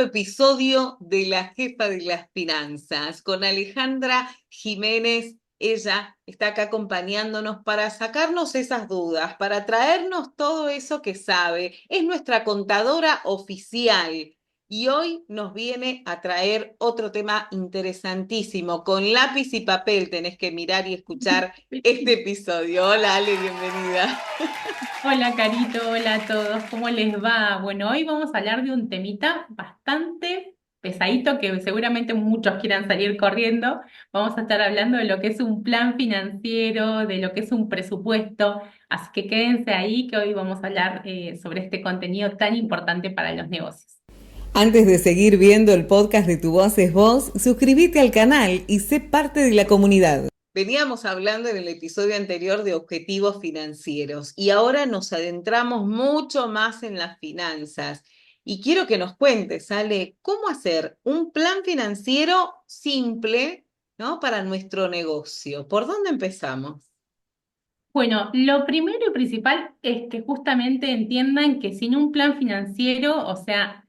episodio de La Jefa de las Finanzas con Alejandra Jiménez. Ella está acá acompañándonos para sacarnos esas dudas, para traernos todo eso que sabe. Es nuestra contadora oficial y hoy nos viene a traer otro tema interesantísimo. Con lápiz y papel tenés que mirar y escuchar este episodio. Hola Ale, bienvenida. Hola Carito, hola a todos, ¿cómo les va? Bueno, hoy vamos a hablar de un temita bastante pesadito que seguramente muchos quieran salir corriendo. Vamos a estar hablando de lo que es un plan financiero, de lo que es un presupuesto, así que quédense ahí que hoy vamos a hablar sobre este contenido tan importante para los negocios. Antes de seguir viendo el podcast de Tu Voz es Voz, suscríbete al canal y sé parte de la comunidad. Veníamos hablando en el episodio anterior de objetivos financieros y ahora nos adentramos mucho más en las finanzas. Y quiero que nos cuentes, Ale, cómo hacer un plan financiero simple, ¿no? Para nuestro negocio. ¿Por dónde empezamos? Bueno, lo primero y principal es que justamente entiendan que sin un plan financiero, o sea,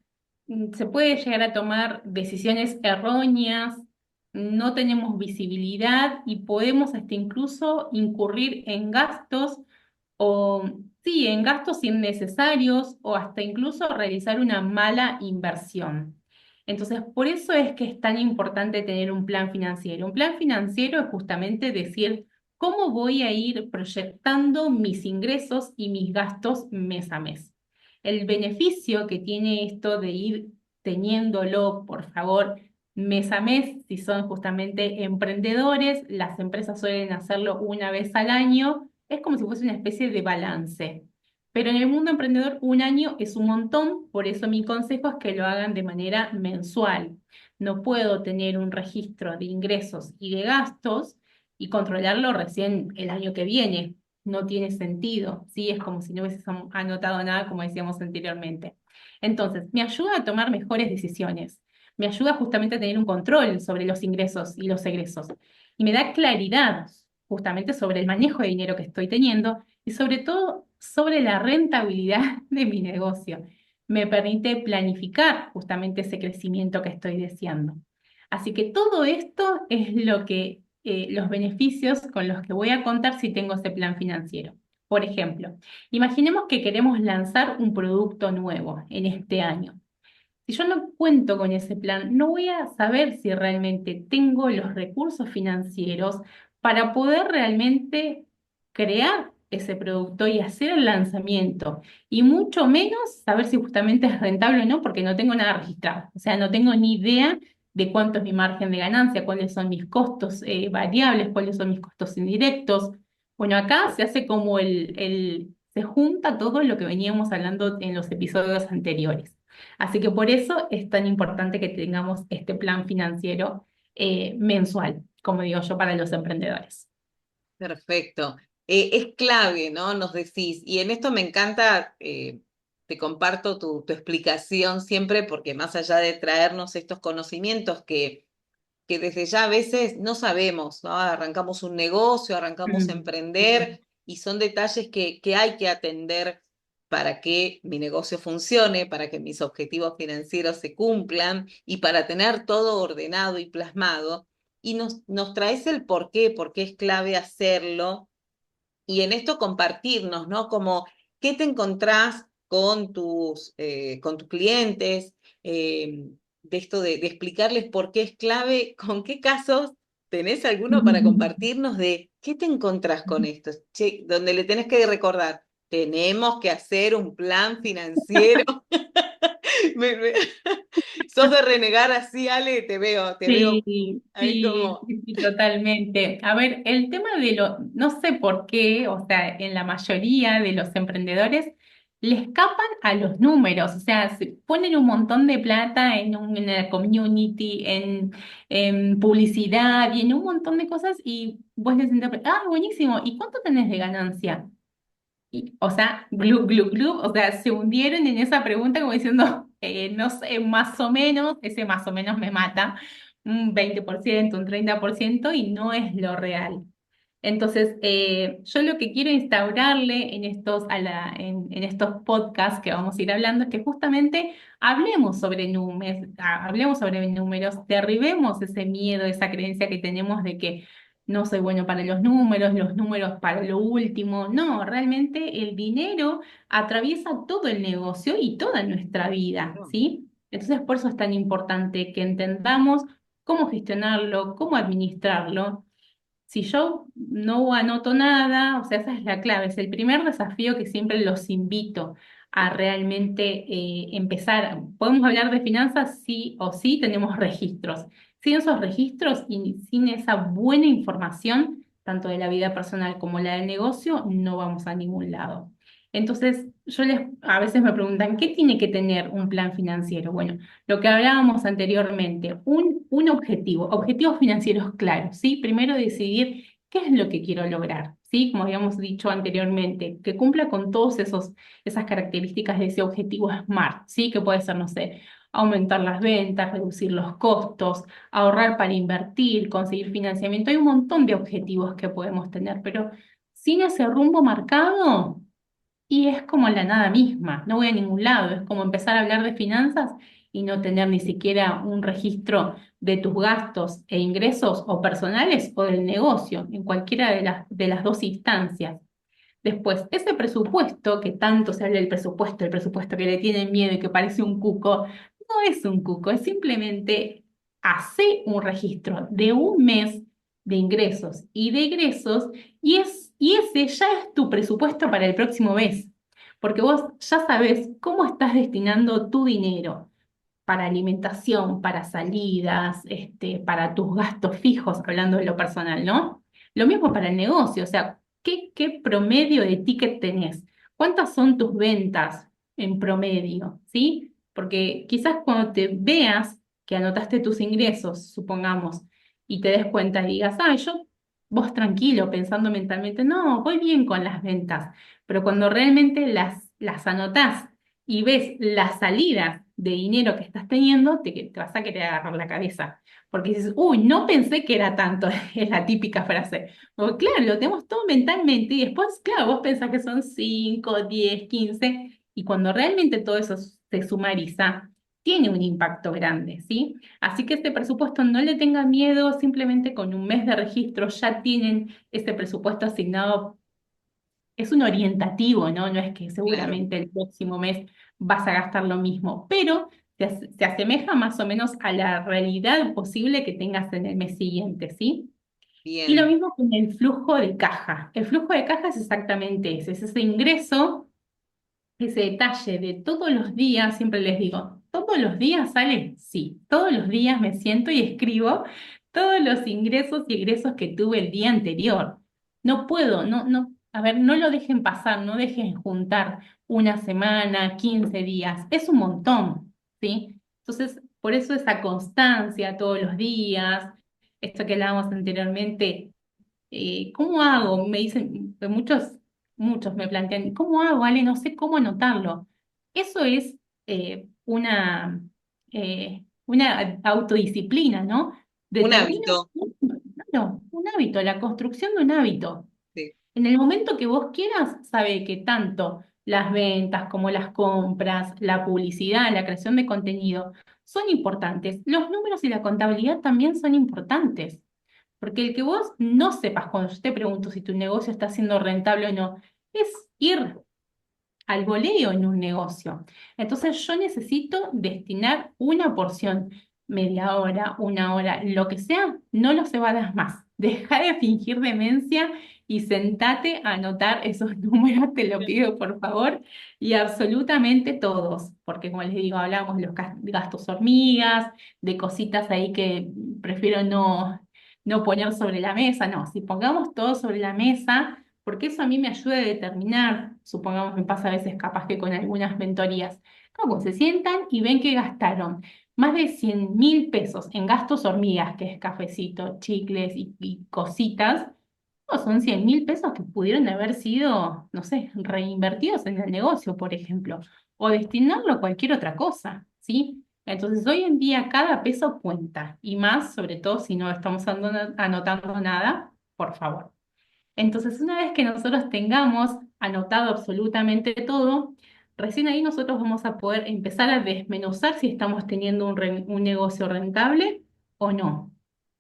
se puede llegar a tomar decisiones erróneas, no tenemos visibilidad y podemos hasta incluso incurrir en gastos o, sí, en gastos innecesarios o hasta incluso realizar una mala inversión. Entonces, por eso es que es tan importante tener un plan financiero. Un plan financiero es justamente decir, ¿cómo voy a ir proyectando mis ingresos y mis gastos mes a mes? El beneficio que tiene esto de ir teniéndolo, por favor, mes a mes, si son justamente emprendedores, las empresas suelen hacerlo una vez al año, es como si fuese una especie de balance. Pero en el mundo emprendedor un año es un montón, por eso mi consejo es que lo hagan de manera mensual. No puedo tener un registro de ingresos y de gastos y controlarlo recién el año que viene. No tiene sentido, ¿sí? Es como si no hubieses anotado nada, como decíamos anteriormente. Entonces, me ayuda a tomar mejores decisiones, me ayuda justamente a tener un control sobre los ingresos y los egresos, y me da claridad justamente sobre el manejo de dinero que estoy teniendo y sobre todo sobre la rentabilidad de mi negocio. Me permite planificar justamente ese crecimiento que estoy deseando. Así que todo esto es lo que los beneficios con los que voy a contar si tengo ese plan financiero. Por ejemplo, imaginemos que queremos lanzar un producto nuevo en este año. Si yo no cuento con ese plan, no voy a saber si realmente tengo los recursos financieros para poder realmente crear ese producto y hacer el lanzamiento. Y mucho menos saber si justamente es rentable o no, porque no tengo nada registrado. O sea, no tengo ni idea de cuánto es mi margen de ganancia, cuáles son mis costos variables, cuáles son mis costos indirectos. Bueno, acá se hace como se junta todo lo que veníamos hablando en los episodios anteriores. Así que por eso es tan importante que tengamos este plan financiero mensual, como digo yo, para los emprendedores. Perfecto. Es clave, ¿no? Nos decís. Y en esto me encanta, te comparto tu explicación siempre, porque más allá de traernos estos conocimientos que desde ya a veces no sabemos, ¿no? Arrancamos un negocio, arrancamos a Mm. emprender y son detalles que hay que atender para que mi negocio funcione, para que mis objetivos financieros se cumplan y para tener todo ordenado y plasmado. Y nos traes el por qué es clave hacerlo y en esto compartirnos, ¿no? Como, ¿qué te encontrás con tus clientes? De esto de explicarles por qué es clave, con qué casos tenés alguno para compartirnos de qué te encontrás con esto, che, donde le tenés que recordar, tenemos que hacer un plan financiero. Me- me- Sos de renegar así, Ale, te veo Sí, ahí sí, como... sí, sí, totalmente. A ver, el tema de no sé por qué, o sea, en la mayoría de los emprendedores le escapan a los números, o sea, se ponen un montón de plata en la community, en publicidad y en un montón de cosas y vos les interpretas, ah, buenísimo, ¿y cuánto tenés de ganancia? O sea, glu, glu, glu, o sea, se hundieron en esa pregunta como diciendo, no sé, más o menos, ese más o menos me mata, un 20%, un 30% y no es lo real. Entonces, yo lo que quiero instaurarle en estos podcasts que vamos a ir hablando es que justamente hablemos sobre números, derribemos ese miedo, esa creencia que tenemos de que no soy bueno para los números para lo último. No, realmente el dinero atraviesa todo el negocio y toda nuestra vida, Claro. ¿sí? Entonces, por eso es tan importante que entendamos cómo gestionarlo, cómo administrarlo. Si yo no anoto nada, o sea, esa es la clave, es el primer desafío que siempre los invito a realmente empezar. Podemos hablar de finanzas sí o sí, tenemos registros. Sin esos registros y sin esa buena información, tanto de la vida personal como la del negocio, no vamos a ningún lado. Entonces, a veces me preguntan, ¿qué tiene que tener un plan financiero? Bueno, lo que hablábamos anteriormente, un objetivo, objetivos financieros claros, ¿sí? Primero decidir qué es lo que quiero lograr, ¿sí? Como habíamos dicho anteriormente, que cumpla con todos esas características de ese objetivo SMART, ¿sí? Que puede ser, no sé, aumentar las ventas, reducir los costos, ahorrar para invertir, conseguir financiamiento. Hay un montón de objetivos que podemos tener, pero sin ese rumbo marcado, y es como la nada misma, no voy a ningún lado, es como empezar a hablar de finanzas y no tener ni siquiera un registro de tus gastos e ingresos o personales o del negocio, en cualquiera de las dos instancias. Después, ese presupuesto, que tanto se habla del presupuesto, el presupuesto que le tienen miedo y que parece un cuco, no es un cuco, es simplemente hacer un registro de un mes de ingresos y de egresos y ese ya es tu presupuesto para el próximo mes, porque vos ya sabés cómo estás destinando tu dinero para alimentación, para salidas, para tus gastos fijos, hablando de lo personal, ¿no? Lo mismo para el negocio, o sea, ¿qué promedio de ticket tenés? ¿Cuántas son tus ventas en promedio? ¿Sí? Porque quizás cuando te veas que anotaste tus ingresos, supongamos, y te des cuenta y digas, vos tranquilo, pensando mentalmente, no, voy bien con las ventas, pero cuando realmente las anotás y ves las salidas de dinero que estás teniendo, te vas a querer agarrar la cabeza. Porque dices, uy, no pensé que era tanto, es la típica frase. O claro, lo tenemos todo mentalmente y después, claro, vos pensás que son 5 10 15 y cuando realmente todo eso se sumariza, tiene un impacto grande, ¿sí? Así que este presupuesto no le tenga miedo, simplemente con un mes de registro ya tienen ese presupuesto asignado, es un orientativo, ¿no? No es que Claro. seguramente el próximo mes vas a gastar lo mismo, pero se asemeja más o menos a la realidad posible que tengas en el mes siguiente, ¿sí? Y lo Bien. mismo con el flujo de caja. El flujo de caja es exactamente ese, es ese ingreso, ese detalle de todos los días, siempre les digo, ¿todos los días sale? Sí, todos los días me siento y escribo todos los ingresos y egresos que tuve el día anterior. No puedo, a ver, no lo dejen pasar, no dejen juntar una semana, 15 días, es un montón, ¿sí? Entonces, por eso esa constancia todos los días, esto que hablábamos anteriormente, ¿cómo hago? Me dicen, muchos me plantean, ¿cómo hago, Ale? No sé cómo anotarlo. Eso es una autodisciplina, ¿no? Un Determina, hábito. claro, un hábito, la construcción de un hábito. Sí. En el momento que vos quieras, sabe que tanto las ventas como las compras, la publicidad, la creación de contenido son importantes. Los números y la contabilidad también son importantes. Porque el que vos no sepas cuando yo te pregunto si tu negocio está siendo rentable o no, es ir al voleo en un negocio. Entonces yo necesito destinar una porción, media hora, una hora, lo que sea, no lo cebadas más. Deja de fingir demencia y sentate a anotar esos números, te lo pido por favor, y absolutamente todos, porque como les digo, hablamos de los gastos hormigas, de cositas ahí que prefiero no poner sobre la mesa, no, si pongamos todo sobre la mesa porque eso a mí me ayuda a determinar, supongamos me pasa a veces capaz que con algunas mentorías, como se sientan y ven que gastaron más de 100.000 pesos en gastos hormigas, que es cafecito, chicles y cositas, no, son 100.000 pesos que pudieron haber sido, no sé, reinvertidos en el negocio, por ejemplo, o destinarlo a cualquier otra cosa, ¿sí? Entonces, hoy en día cada peso cuenta, y más, sobre todo si no estamos anotando nada, por favor. Entonces, una vez que nosotros tengamos anotado absolutamente todo, recién ahí nosotros vamos a poder empezar a desmenuzar si estamos teniendo un negocio rentable o no.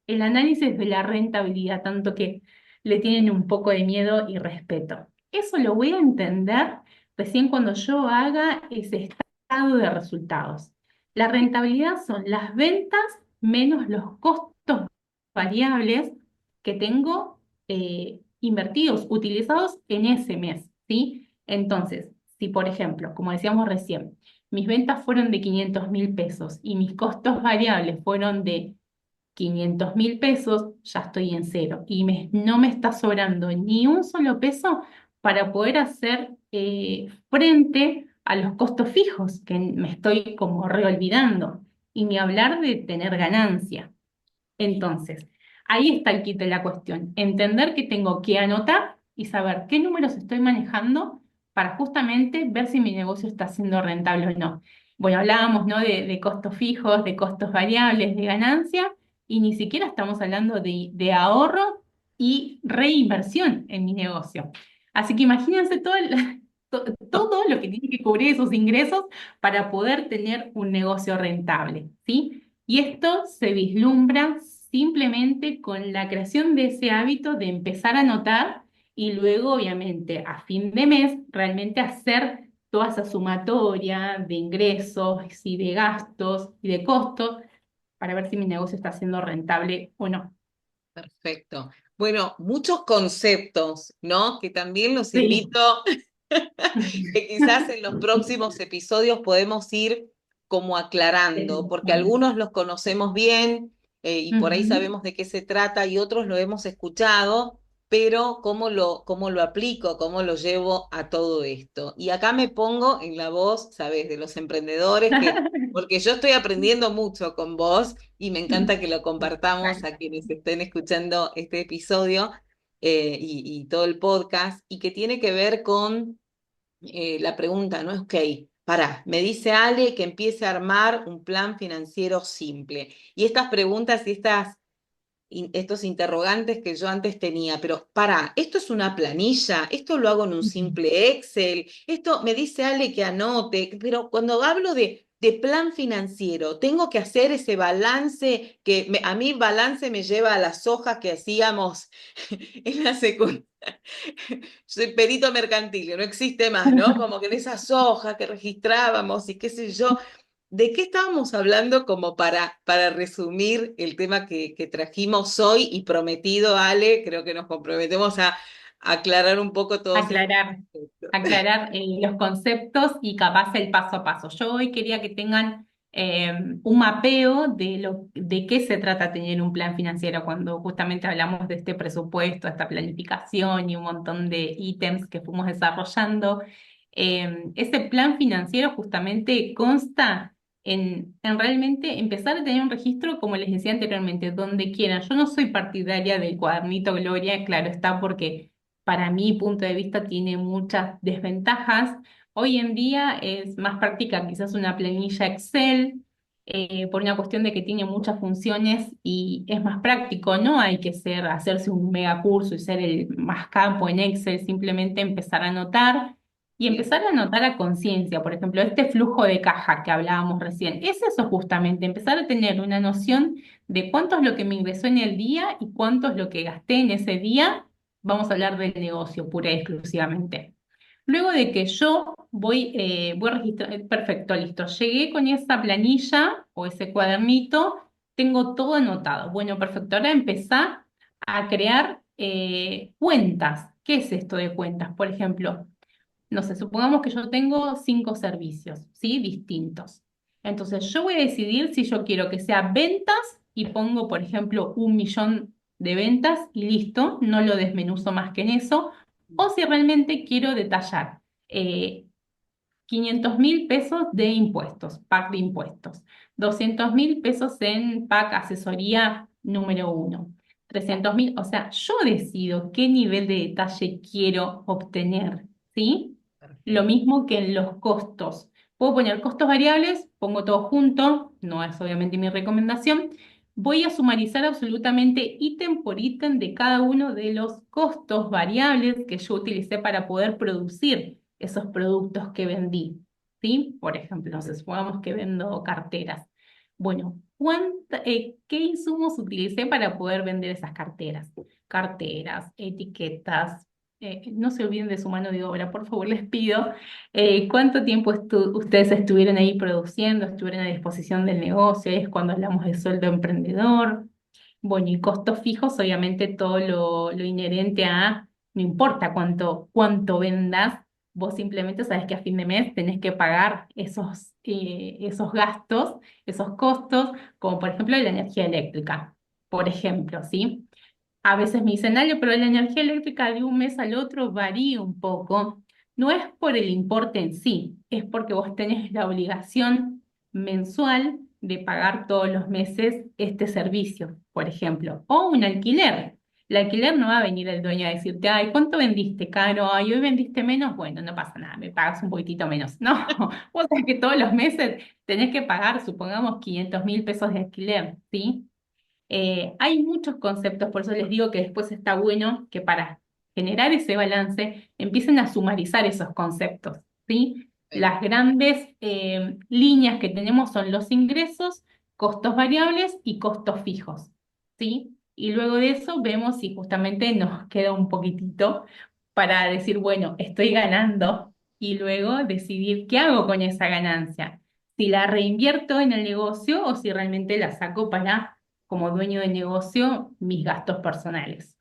El análisis de la rentabilidad, tanto que le tienen un poco de miedo y respeto. Eso lo voy a entender recién cuando yo haga ese estado de resultados. La rentabilidad son las ventas menos los costos variables que tengo invertidos, utilizados en ese mes, ¿sí? Entonces, si por ejemplo, como decíamos recién, mis ventas fueron de 500.000 pesos y mis costos variables fueron de 500.000 pesos, ya estoy en cero y no me está sobrando ni un solo peso para poder hacer frente a los costos fijos que me estoy como reolvidando y ni hablar de tener ganancia. Entonces, ahí está el kit de la cuestión, entender que tengo que anotar y saber qué números estoy manejando para justamente ver si mi negocio está siendo rentable o no. Bueno, hablábamos, ¿no? de costos fijos, de costos variables, de ganancia, y ni siquiera estamos hablando de ahorro y reinversión en mi negocio. Así que imagínense todo lo que tiene que cubrir esos ingresos para poder tener un negocio rentable, ¿sí? Y esto se vislumbra simplemente con la creación de ese hábito de empezar a anotar y luego, obviamente, a fin de mes, realmente hacer toda esa sumatoria de ingresos y de gastos y de costos para ver si mi negocio está siendo rentable o no. Perfecto. Bueno, muchos conceptos, ¿no? Que también los Sí. invito que quizás en los próximos episodios podemos ir como aclarando, porque algunos los conocemos bien y por ahí Ujú. sabemos de qué se trata y otros lo hemos escuchado, pero cómo lo aplico, cómo lo llevo a todo esto. Y acá me pongo en la voz, ¿sabes? De los emprendedores porque yo estoy aprendiendo mucho con vos y me encanta que lo compartamos Vale. a quienes estén escuchando este episodio y todo el podcast y que tiene que ver con la pregunta, ¿no? Es, ok, pará, me dice Ale que empiece a armar un plan financiero simple. Y estas preguntas y estos interrogantes que yo antes tenía, pero pará, esto es una planilla, esto lo hago en un simple Excel, esto me dice Ale que anote, pero cuando hablo de plan financiero, tengo que hacer ese balance a mí balance me lleva a las hojas que hacíamos en la secundaria. Soy perito mercantil, que no existe más, ¿no? Como que en esas hojas que registrábamos y qué sé yo. ¿De qué estábamos hablando como para resumir el tema que trajimos hoy y prometido, Ale? Creo que nos comprometemos a aclarar un poco todos estos Aclarar, conceptos. aclarar los conceptos y capaz el paso a paso. Yo hoy quería que tengan un mapeo de qué se trata tener un plan financiero cuando justamente hablamos de este presupuesto, esta planificación y un montón de ítems que fuimos desarrollando. Ese plan financiero justamente consta en realmente empezar a tener un registro, como les decía anteriormente, donde quieran. Yo no soy partidaria del cuadernito Gloria, claro está, porque para mi punto de vista tiene muchas desventajas. Hoy en día es más práctica quizás una planilla Excel, por una cuestión de que tiene muchas funciones y es más práctico. No hay que hacerse un mega curso y ser el más campo en Excel, simplemente empezar a anotar y Bien, empezar a anotar a conciencia. Por ejemplo, este flujo de caja que hablábamos recién, es eso justamente, empezar a tener una noción de cuánto es lo que me ingresó en el día y cuánto es lo que gasté en ese día. Vamos a hablar del negocio pura y exclusivamente. Luego de que yo voy a registrar, perfecto, listo, llegué con esa planilla o ese cuadernito, tengo todo anotado. Bueno, perfecto, ahora empezar a crear cuentas. ¿Qué es esto de cuentas? Por ejemplo, no sé, supongamos que yo tengo 5 servicios, ¿sí? Distintos. Entonces, yo voy a decidir si yo quiero que sea ventas y pongo, por ejemplo, 1.000.000 de ventas y listo, no lo desmenuzo más que en eso, o si realmente quiero detallar 500.000 pesos de impuestos, pack de impuestos, 200.000 pesos en pack asesoría número uno, 300.000, o sea, yo decido qué nivel de detalle quiero obtener, ¿sí? Lo perfecto. mismo que en los costos. Puedo poner costos variables, pongo todo junto, no es obviamente mi recomendación, voy a sumarizar absolutamente ítem por ítem de cada uno de los costos variables que yo utilicé para poder producir esos productos que vendí, ¿sí? Por ejemplo, no sé, supongamos que vendo carteras. Bueno, ¿qué insumos utilicé para poder vender esas carteras? Carteras, etiquetas, no se olviden de su mano de obra, por favor, les pido. ¿Cuánto tiempo ustedes estuvieron ahí produciendo, estuvieron a disposición del negocio? Es cuando hablamos de sueldo emprendedor. Bueno, y costos fijos, obviamente todo lo inherente a, no importa cuánto vendas, vos simplemente sabes que a fin de mes tenés que pagar esos gastos, esos costos, como por ejemplo la energía eléctrica, por ejemplo, ¿sí? A veces me dicen, Ale, pero la energía eléctrica de un mes al otro varía un poco. No es por el importe en sí, es porque vos tenés la obligación mensual de pagar todos los meses este servicio, por ejemplo, o un alquiler. El alquiler no va a venir el dueño a decirte, ay, ¿cuánto vendiste, caro? Ay, hoy vendiste menos. Bueno, no pasa nada, me pagas un poquitito menos. No, vos sabés que todos los meses tenés que pagar, supongamos, 500.000 pesos de alquiler, ¿sí? Hay muchos conceptos, por eso les digo que después está bueno que para generar ese balance empiecen a sumarizar esos conceptos, ¿sí? Bueno, Las grandes líneas que tenemos son los ingresos, costos variables y costos fijos, ¿sí? Y luego de eso vemos si justamente nos queda un poquitito para decir, bueno, estoy ganando y luego decidir qué hago con esa ganancia. Si la reinvierto en el negocio o si realmente la saco para como dueño de negocio mis gastos personales.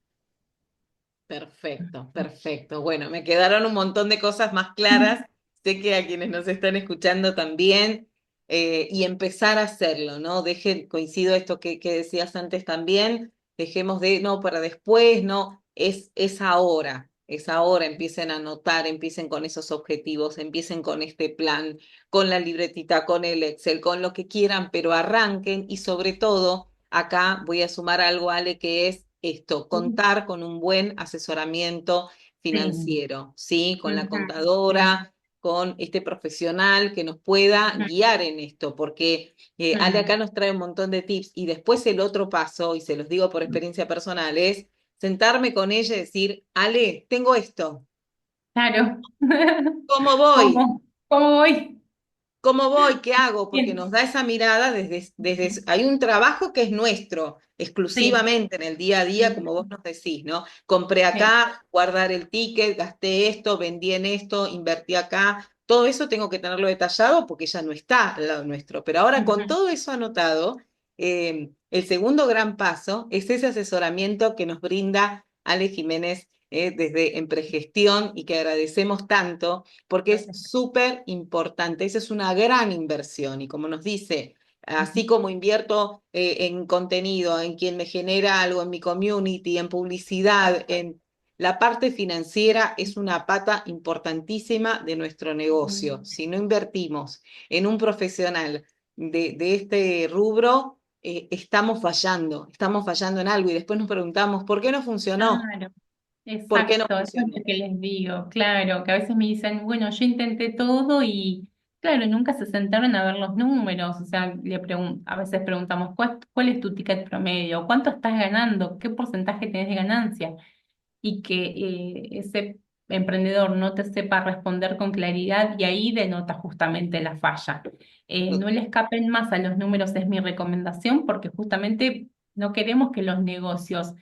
perfecto, perfecto. Bueno, me quedaron un montón de cosas más claras. Sé que a quienes nos están escuchando también, y empezar a hacerlo, ¿no? Coincido esto que decías antes también, dejemos de, no, para después, no, es ahora, empiecen a anotar, empiecen con esos objetivos, empiecen con este plan, con la libretita, con el Excel, con lo que quieran, pero arranquen y sobre todo, acá voy a sumar algo, Ale, que es esto, contar con un buen asesoramiento Sí. financiero, ¿sí? Con la Ujú, sí. contadora, con este profesional que nos pueda Ujú, guiar en esto, porque Ale ujú. acá nos trae un montón de tips y después el otro paso, y se los digo por experiencia personal, es sentarme con ella y decir, Ale, tengo esto, Claro. ¿cómo voy? ¿Cómo voy? ¿Cómo voy? ¿Qué hago? Porque Bien. nos da esa mirada hay un trabajo que es nuestro, Sí. exclusivamente en el día a día, como vos Ujú, nos decís, ¿no? Compré sí. acá, guardar el ticket, gasté esto, vendí en esto, invertí acá. Todo eso tengo que tenerlo detallado porque ya no está al lado nuestro. Pero ahora con Ujú, todo eso anotado, el segundo gran paso es ese asesoramiento que nos brinda Ale Jiménez, desde Empregestión, y que agradecemos tanto porque es súper importante. Esa es una gran inversión y como nos dice, ujú, así como invierto en contenido, en quien me genera algo en mi community, en publicidad, en la parte financiera es una pata importantísima de nuestro negocio. Si no invertimos en un profesional de este rubro, estamos fallando en algo y después nos preguntamos, ¿por qué no funcionó? claro. ¿Por qué no Exacto, eso es funcionó? lo que les digo, claro, que a veces me dicen, bueno, yo intenté todo y claro, nunca se sentaron a ver los números, o sea, a veces preguntamos, ¿cuál es tu ticket promedio? ¿Cuánto estás ganando? ¿Qué porcentaje tenés de ganancia? Y que ese emprendedor no te sepa responder con claridad y ahí denota justamente la falla. No le escapen más a los números, es mi recomendación, porque justamente no queremos que los negocios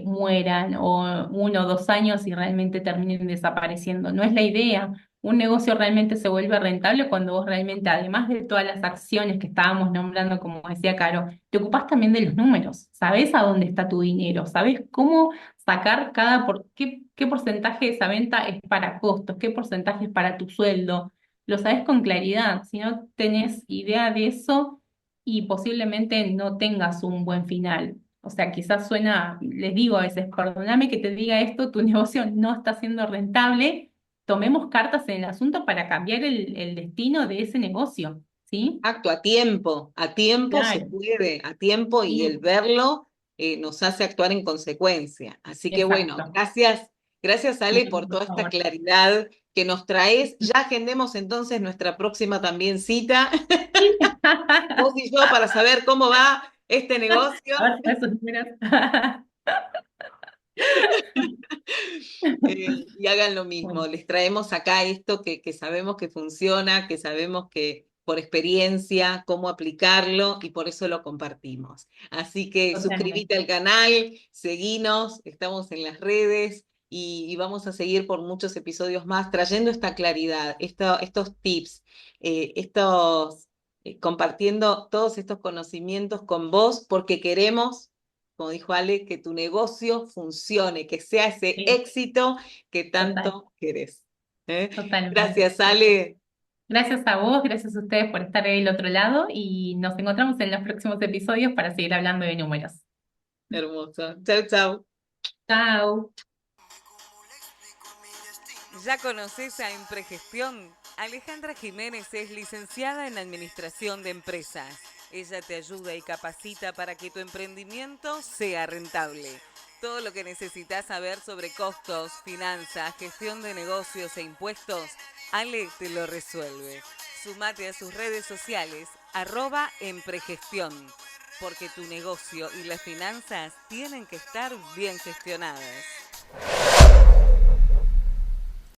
mueran o 1 o 2 años y realmente terminen desapareciendo. No es la idea. Un negocio realmente se vuelve rentable cuando vos realmente, además de todas las acciones que estábamos nombrando, como decía Caro, te ocupás también de los números. Sabés a dónde está tu dinero, sabés cómo sacar qué porcentaje de esa venta es para costos, qué porcentaje es para tu sueldo. Lo sabes con claridad. Si no tenés idea de eso y posiblemente no tengas un buen final. O sea, quizás suena, les digo a veces, perdóname que te diga esto, tu negocio no está siendo rentable. Tomemos cartas en el asunto para cambiar el destino de ese negocio, ¿sí? Acto a tiempo se Claro, puede, a tiempo y el sí, verlo nos hace actuar en consecuencia. Así que bueno, exacto. gracias, gracias Ale No, por por toda esta favor. claridad que nos traes. Ya agendemos entonces nuestra próxima también cita, Sí. vos y yo, para saber cómo va Este negocio. A ver si esos números. Y hagan lo mismo. Bueno, Les traemos acá esto que sabemos que funciona, que sabemos que por experiencia cómo aplicarlo y por eso lo compartimos. Así que suscríbete totalmente. al canal, seguinos, estamos en las redes y vamos a seguir por muchos episodios más trayendo esta claridad, estos tips, compartiendo todos estos conocimientos con vos porque queremos, como dijo Ale, que tu negocio funcione, que sea ese Sí, éxito que total, tanto querés. ¿Eh? totalmente. Gracias, Ale. Gracias a vos, gracias a ustedes por estar ahí del otro lado y nos encontramos en los próximos episodios para seguir hablando de números. Hermoso. Chau, chau. Chao. ¿Ya conoces a Empregestión? Alejandra Jiménez es licenciada en Administración de Empresas. Ella te ayuda y capacita para que tu emprendimiento sea rentable. Todo lo que necesitas saber sobre costos, finanzas, gestión de negocios e impuestos, Ale te lo resuelve. Sumate a sus redes sociales, @empregestión, porque tu negocio y las finanzas tienen que estar bien gestionadas.